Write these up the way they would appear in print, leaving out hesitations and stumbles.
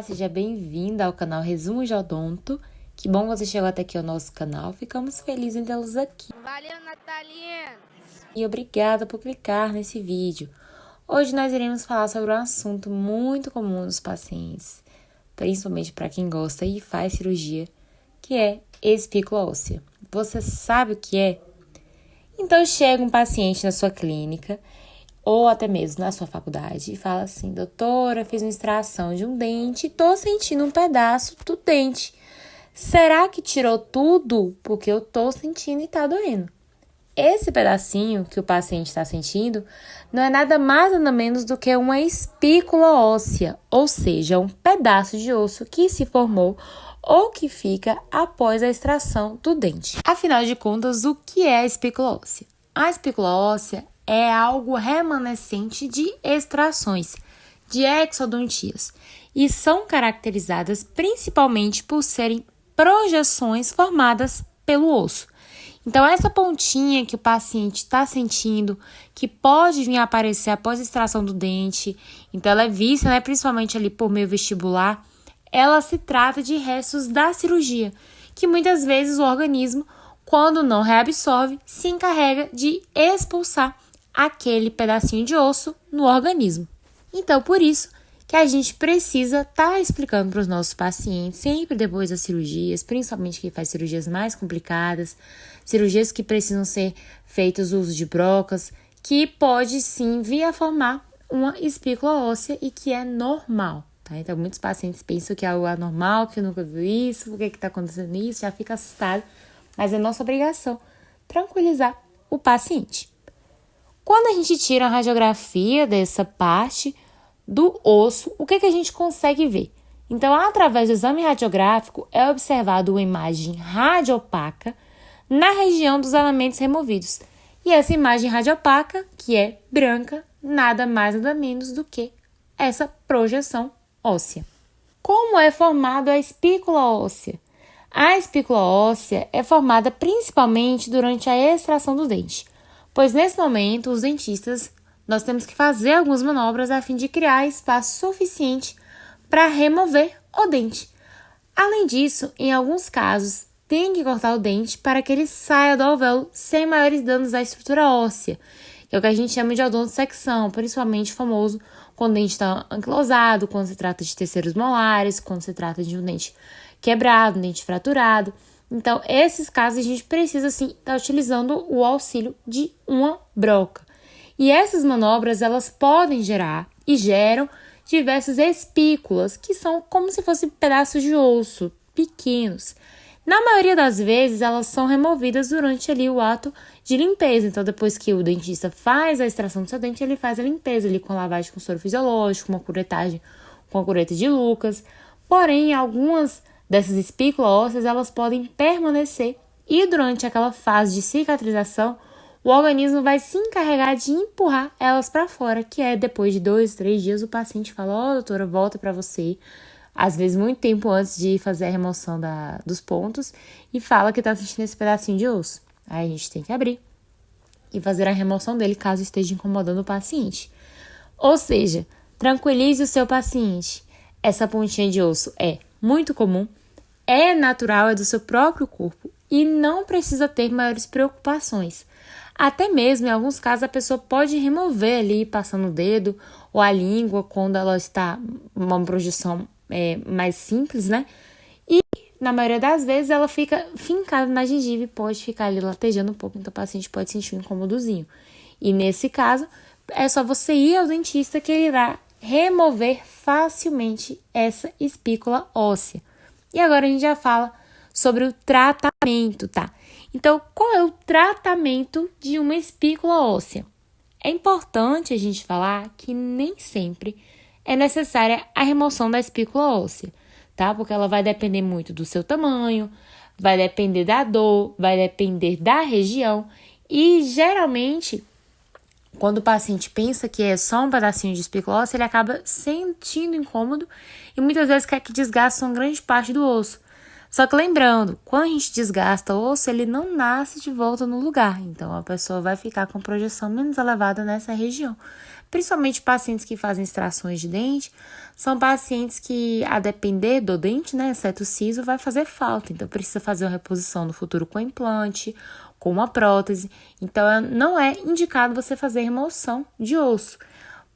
seja bem-vinda ao canal Resumo de Odonto. Que bom você chegou até aqui ao nosso canal. Ficamos felizes em tê-los aqui. Valeu, Natalina! E obrigada por clicar nesse vídeo. Hoje nós iremos falar sobre um assunto muito comum nos pacientes, principalmente para quem gosta e faz cirurgia, que é espícula óssea. Você sabe o que é? Então chega um paciente na sua clínica ou até mesmo na sua faculdade e fala assim: doutora, fiz uma extração de um dente e tô sentindo um pedaço do dente. Será que tirou tudo? Porque eu tô sentindo e tá doendo. Esse pedacinho que o paciente está sentindo não é nada mais nada menos do que uma espícula óssea, ou seja, um pedaço de osso que se formou ou que fica após a extração do dente. Afinal de contas, o que é a espícula óssea? A espícula óssea é algo remanescente de extrações, de exodontias, e são caracterizadas principalmente por serem projeções formadas pelo osso. Então, essa pontinha que o paciente está sentindo, que pode vir a aparecer após a extração do dente, então ela é vista, principalmente ali por meio vestibular, ela se trata de restos da cirurgia, que muitas vezes o organismo, quando não reabsorve, se encarrega de expulsar aquele pedacinho de osso no organismo. Então, por isso que a gente precisa estar explicando para os nossos pacientes, sempre depois das cirurgias, principalmente quem faz cirurgias mais complicadas, cirurgias que precisam ser feitas o uso de brocas, que pode sim vir a formar uma espícula óssea e que é normal, tá? Então, muitos pacientes pensam que é algo anormal, que nunca viu isso, por que está acontecendo isso, já fica assustado, mas é nossa obrigação tranquilizar o paciente. Quando a gente tira a radiografia dessa parte do osso, o que a gente consegue ver? Então, através do exame radiográfico, é observado uma imagem radiopaca na região dos elementos removidos. E essa imagem radiopaca, que é branca, nada mais nada menos do que essa projeção óssea. Como é formada a espícula óssea? A espícula óssea é formada principalmente durante a extração do dente, pois nesse momento os dentistas nós temos que fazer algumas manobras a fim de criar espaço suficiente para remover o dente. Além disso, em alguns casos, tem que cortar o dente para que ele saia do alvéolo sem maiores danos à estrutura óssea, que é o que a gente chama de odontodissecção, principalmente famoso quando o dente está anquilosado, quando se trata de terceiros molares, quando se trata de um dente quebrado, um dente fraturado. Então, esses casos a gente precisa sim estar utilizando o auxílio de uma broca. E essas manobras, elas podem gerar e geram diversas espículas, que são como se fossem pedaços de osso pequenos. Na maioria das vezes, elas são removidas durante ali o ato de limpeza. Então, depois que o dentista faz a extração do seu dente, ele faz a limpeza ali com lavagem com soro fisiológico, uma curetagem com a cureta de Lucas. Porém, algumas dessas espículas ósseas, elas podem permanecer e durante aquela fase de cicatrização, o organismo vai se encarregar de empurrar elas para fora, que é depois de 2, 3 dias o paciente fala: doutora, volta para você. Às vezes muito tempo antes de fazer a remoção dos pontos e fala que tá sentindo esse pedacinho de osso. Aí a gente tem que abrir e fazer a remoção dele caso esteja incomodando o paciente. Ou seja, tranquilize o seu paciente. Essa pontinha de osso é muito comum, é natural, é do seu próprio corpo e não precisa ter maiores preocupações. Até mesmo, em alguns casos, a pessoa pode remover ali, passando o dedo ou a língua, quando ela está uma projeção mais simples, E, na maioria das vezes, ela fica fincada na gengiva e pode ficar ali latejando um pouco, então o paciente pode sentir um incômodozinho. E, nesse caso, é só você ir ao dentista que ele irá remover facilmente essa espícula óssea. E agora a gente já fala sobre o tratamento, tá? Então, qual é o tratamento de uma espícula óssea? É importante a gente falar que nem sempre é necessária a remoção da espícula óssea, tá? Porque ela vai depender muito do seu tamanho, vai depender da dor, vai depender da região e, geralmente, quando o paciente pensa que é só um pedacinho de espícula óssea, ele acaba sentindo incômodo e muitas vezes quer que desgaste uma grande parte do osso. Só que lembrando, quando a gente desgasta o osso, ele não nasce de volta no lugar. Então, a pessoa vai ficar com projeção menos elevada nessa região. Principalmente pacientes que fazem extrações de dente, são pacientes que, a depender do dente, né, exceto o siso, vai fazer falta. Então, precisa fazer uma reposição no futuro com implante, com uma prótese. Então, não é indicado você fazer remoção de osso.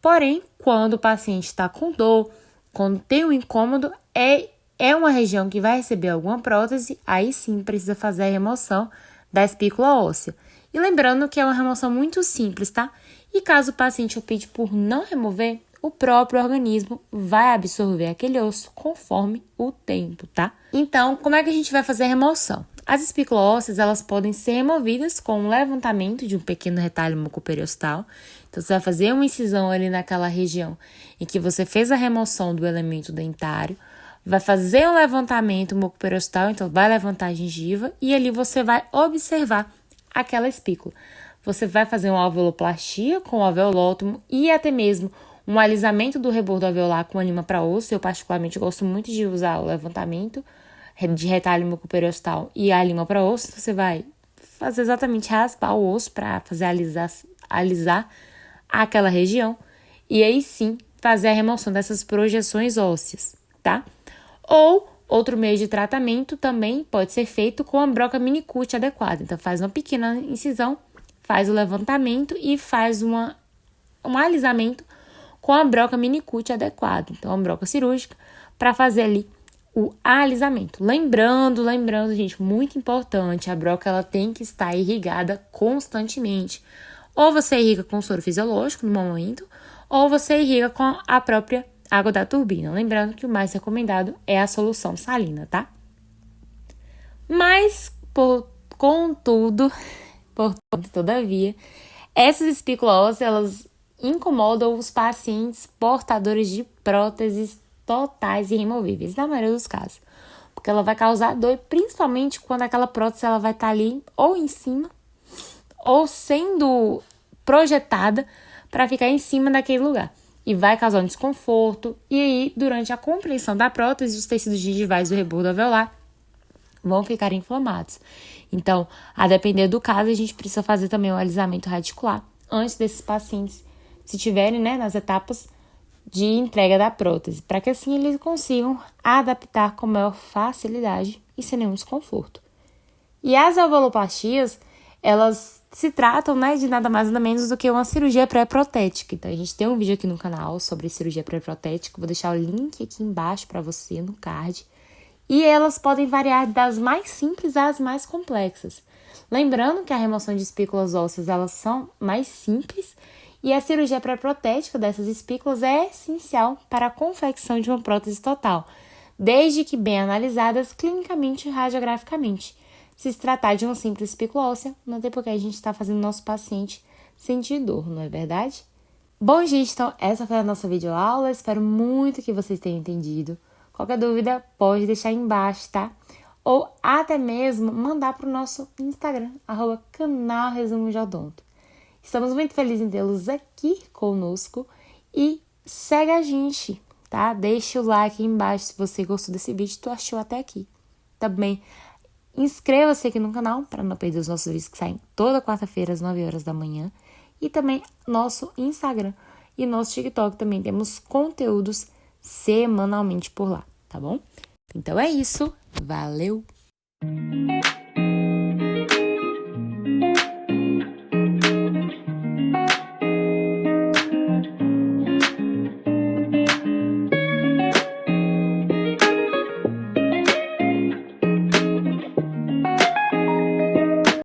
Porém, quando o paciente está com dor, quando tem um incômodo, é uma região que vai receber alguma prótese, aí sim precisa fazer a remoção da espícula óssea. E lembrando que é uma remoção muito simples, tá? E caso o paciente opte por não remover, o próprio organismo vai absorver aquele osso conforme o tempo, tá? Então, como é que a gente vai fazer a remoção? As espículas ósseas, elas podem ser removidas com um levantamento de um pequeno retalho mucoperiosteal. Então, você vai fazer uma incisão ali naquela região em que você fez a remoção do elemento dentário, vai fazer um levantamento mucoperiosteal, então vai levantar a gengiva e ali você vai observar aquela espícula. Você vai fazer uma alveoloplastia com o alveolótomo e até mesmo um alisamento do rebordo alveolar com a lima para osso. Eu particularmente gosto muito de usar o levantamento de retalho mucoperiosteal e a lima para osso. Você vai fazer exatamente raspar o osso para fazer alisar aquela região e aí sim fazer a remoção dessas projeções ósseas, tá? Ou outro meio de tratamento também pode ser feito com a broca minicut adequada. Então, faz uma pequena incisão, faz o levantamento e faz um alisamento com a broca minicut adequada. Então, a broca cirúrgica para fazer ali o alisamento. Lembrando, gente, muito importante, a broca ela tem que estar irrigada constantemente. Ou você irriga com soro fisiológico no momento, ou você irriga com a própria água da turbina. Lembrando que o mais recomendado é a solução salina, tá? Mas, todavia, essas espículas ósseas, elas incomodam os pacientes portadores de próteses totais e removíveis, na maioria dos casos. Porque ela vai causar dor, principalmente quando aquela prótese ela vai estar ali ou em cima, ou sendo projetada para ficar em cima daquele lugar. E vai causar um desconforto. E aí, durante a compreensão da prótese, os tecidos gengivais do rebordo alveolar vão ficar inflamados. Então, a depender do caso, a gente precisa fazer também o alisamento radicular antes desses pacientes se tiverem, né, nas etapas de entrega da prótese, para que assim eles consigam adaptar com maior facilidade e sem nenhum desconforto. E as alveoloplastias, elas se tratam, né, de nada mais nada menos do que uma cirurgia pré-protética. Então, a gente tem um vídeo aqui no canal sobre cirurgia pré-protética. Vou deixar o link aqui embaixo para você no card. E elas podem variar das mais simples às mais complexas. Lembrando que a remoção de espículas ósseas, elas são mais simples e a cirurgia pré-protética dessas espículas é essencial para a confecção de uma prótese total, desde que bem analisadas clinicamente e radiograficamente. Se tratar de uma simples espícula óssea, não tem por que a gente está fazendo nosso paciente sentir dor, não é verdade? Bom, gente, então essa foi a nossa videoaula. Espero muito que vocês tenham entendido. Qualquer dúvida, pode deixar aí embaixo, tá? Ou até mesmo mandar para o nosso Instagram, @canal Resumo de Odonto. Estamos muito felizes em tê-los aqui conosco e segue a gente, tá? Deixa o like aí embaixo se você gostou desse vídeo e tu achou até aqui. Também inscreva-se aqui no canal para não perder os nossos vídeos que saem toda quarta-feira às 9 horas da manhã. E também nosso Instagram e nosso TikTok também temos conteúdos semanalmente por lá, tá bom? Então é isso, valeu!